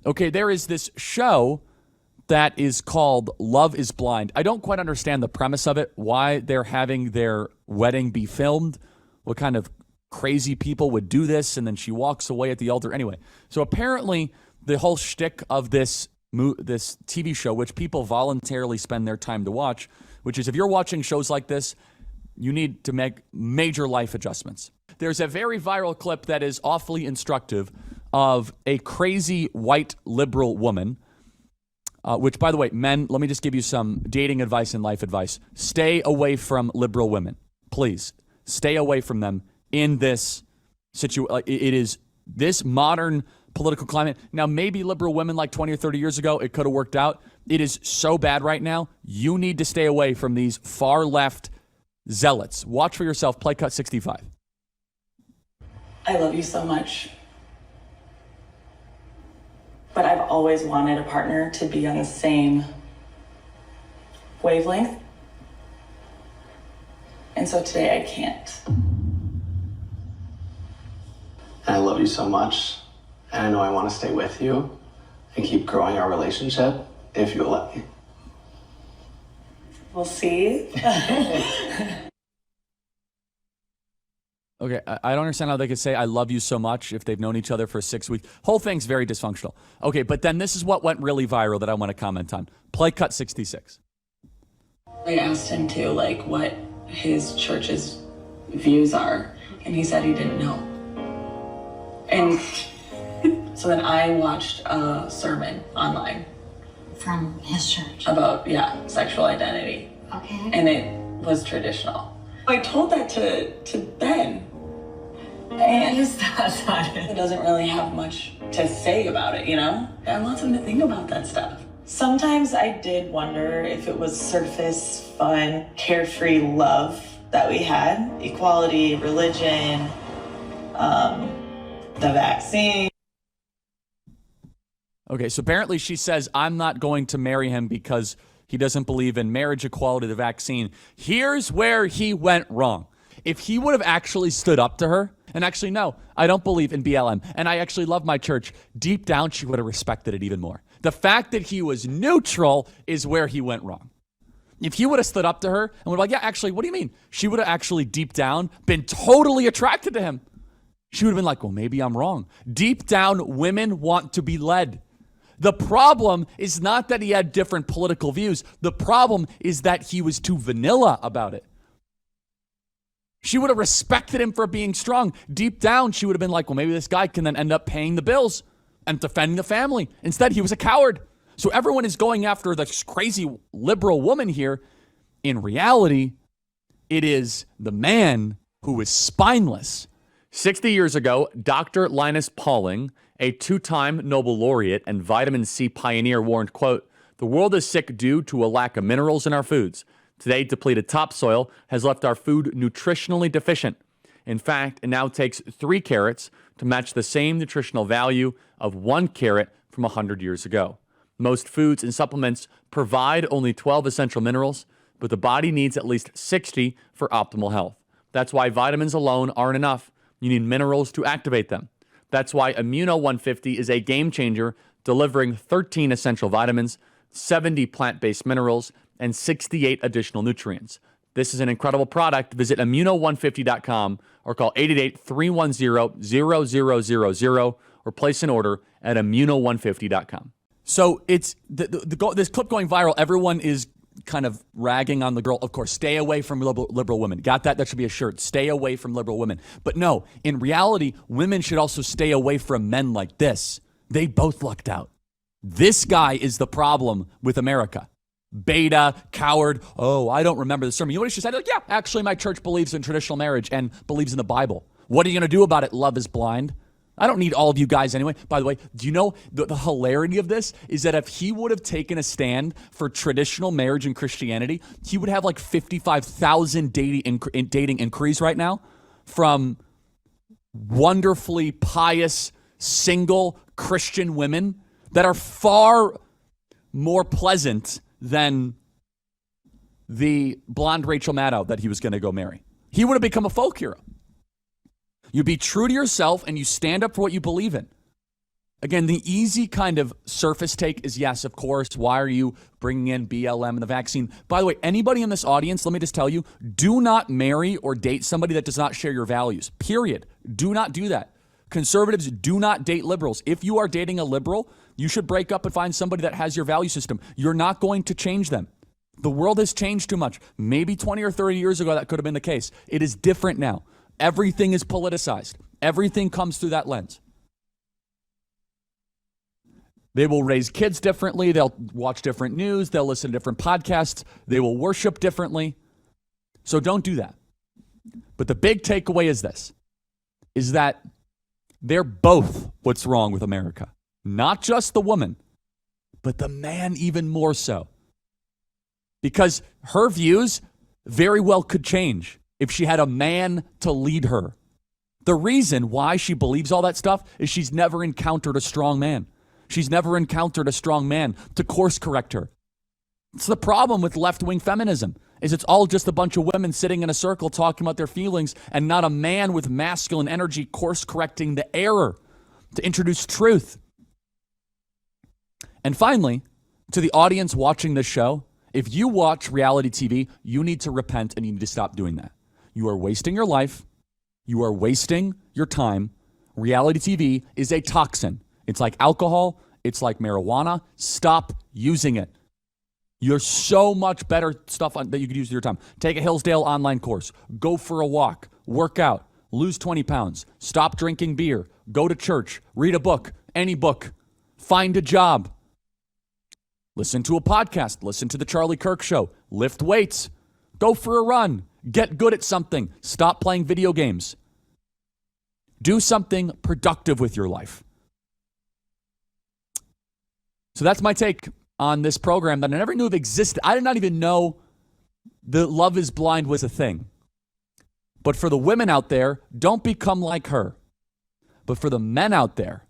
Okay, there is this show that is called Love is Blind. I don't quite understand the premise of it, why they're having their wedding be filmed, what kind of crazy people would do this, and then she walks away at the altar. Anyway, so apparently the whole shtick of this TV show, which people voluntarily spend their time to watch, which is if you're watching shows like this, you need to make major life adjustments. There's a very viral clip that is awfully instructive of a crazy white liberal woman, which, by the way, men, let me just give you some dating advice and life advice. Stay away from liberal women. Please, stay away from them in this situation. It is this modern political climate. Now, maybe liberal women like 20 or 30 years ago, it could have worked out. It is so bad right now. You need to stay away from these far left zealots. Watch for yourself. Play cut 65. I love you so much. But I've always wanted a partner to be on the same wavelength. And so today I can't. I love you so much. And I know I want to stay with you and keep growing our relationship if you'll let me. We'll see. Okay, I don't understand how they could say I love you so much if they've known each other for 6 weeks. Whole thing's very dysfunctional. Okay, but then this is what went really viral that I want to comment on. Play cut 66. I asked him to, what his church's views are, and he said he didn't know. And so then I watched a sermon online. From his church? About, sexual identity. Okay. And it was traditional. I told that to Ben. And That's not it. he doesn't really have much to say about it, I want him to think about that stuff. Sometimes I did wonder if it was surface, fun, carefree love that we had. Equality, religion, the vaccine. Okay, so apparently she says, I'm not going to marry him because he doesn't believe in marriage equality, the vaccine. Here's where he went wrong. If he would have actually stood up to her, and actually, no, I don't believe in BLM, and I actually love my church, deep down, she would have respected it even more. The fact that he was neutral is where he went wrong. If he would have stood up to her and would have actually, what do you mean? She would have actually deep down been totally attracted to him. She would have been like, well, maybe I'm wrong. Deep down, women want to be led. The problem is not that he had different political views. The problem is that he was too vanilla about it. She would have respected him for being strong. Deep down, she would have been like, well, maybe this guy can then end up paying the bills and defending the family. Instead, he was a coward. So everyone is going after this crazy liberal woman here. In reality, it is the man who is spineless. 60 years ago, Dr. Linus Pauling, a two-time Nobel laureate and vitamin C pioneer, warned, quote, the world is sick due to a lack of minerals in our foods. Today, depleted topsoil has left our food nutritionally deficient. In fact, it now takes 3 carrots to match the same nutritional value of 1 carrot from 100 years ago. Most foods and supplements provide only 12 essential minerals, but the body needs at least 60 for optimal health. That's why vitamins alone aren't enough. You need minerals to activate them. That's why Immuno 150 is a game changer, delivering 13 essential vitamins, 70 plant-based minerals, and 68 additional nutrients. This is an incredible product. Visit immuno150.com or call 888-310-0000 or place an order at immuno150.com. So it's this clip going viral. Everyone is kind of ragging on the girl. Of course, stay away from liberal women. Got that? That should be a shirt. Stay away from liberal women. But no, in reality, women should also stay away from men like this. They both lucked out. This guy is the problem with America. Beta, coward. Oh, I don't remember the sermon. You know what she said? Yeah, actually, my church believes in traditional marriage and believes in the Bible. What are you going to do about it? Love is blind. I don't need all of you guys anyway. By the way, do you know the hilarity of this is that if he would have taken a stand for traditional marriage and Christianity, he would have 55,000 dating inquiries right now from wonderfully pious, single Christian women that are far more pleasant than the blonde Rachel Maddow that he was going to go marry. He would have become a folk hero. You be true to yourself and you stand up for what you believe in. Again, the easy kind of surface take is yes, of course. Why are you bringing in BLM and the vaccine? By the way, anybody in this audience, let me just tell you, do not marry or date somebody that does not share your values. Period. Do not do that. Conservatives do not date liberals. If you are dating a liberal, you should break up and find somebody that has your value system. You're not going to change them. The world has changed too much. Maybe 20 or 30 years ago, that could have been the case. It is different now. Everything is politicized. Everything comes through that lens. They will raise kids differently. They'll watch different news. They'll listen to different podcasts. They will worship differently. So don't do that. But the big takeaway is this, is that they're both what's wrong with America. Not just the woman, but the man even more so. Because her views very well could change if she had a man to lead her. The reason why she believes all that stuff is she's never encountered a strong man. She's never encountered a strong man to course correct her. It's the problem with left-wing feminism, is it's all just a bunch of women sitting in a circle talking about their feelings and not a man with masculine energy course correcting the error to introduce truth. And finally, to the audience watching this show, if you watch reality TV, you need to repent and you need to stop doing that. You are wasting your life. You are wasting your time. Reality TV is a toxin. It's like alcohol. It's like marijuana. Stop using it. There's so much better stuff that you could use with your time. Take a Hillsdale online course. Go for a walk. Work out. Lose 20 pounds. Stop drinking beer. Go to church. Read a book. Any book. Find a job. Listen to a podcast. Listen to the Charlie Kirk Show. Lift weights. Go for a run. Get good at something. Stop playing video games. Do something productive with your life. So that's my take on this program that I never knew existed. I did not even know the Love is Blind was a thing. But for the women out there, don't become like her. But for the men out there,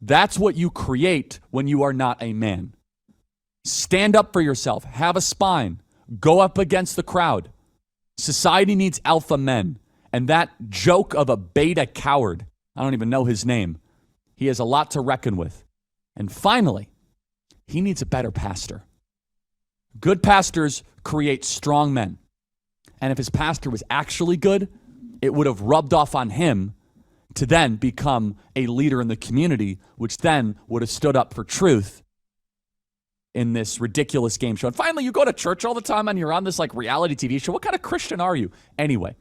that's what you create when you are not a man. Stand up for yourself. Have a spine. Go up against the crowd. Society needs alpha men. And that joke of a beta coward, I don't even know his name, he has a lot to reckon with. And finally, he needs a better pastor. Good pastors create strong men. And if his pastor was actually good, it would have rubbed off on him to then become a leader in the community, which then would have stood up for truth in this ridiculous game show. And finally, you go to church all the time and you're on this like reality TV show. What kind of Christian are you? Anyway,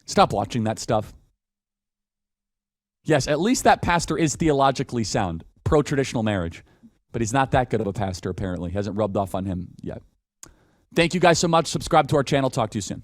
stop watching that stuff. Yes, at least that pastor is theologically sound, pro-traditional marriage. But he's not that good of a pastor, apparently. Hasn't rubbed off on him yet. Thank you guys so much. Subscribe to our channel. Talk to you soon.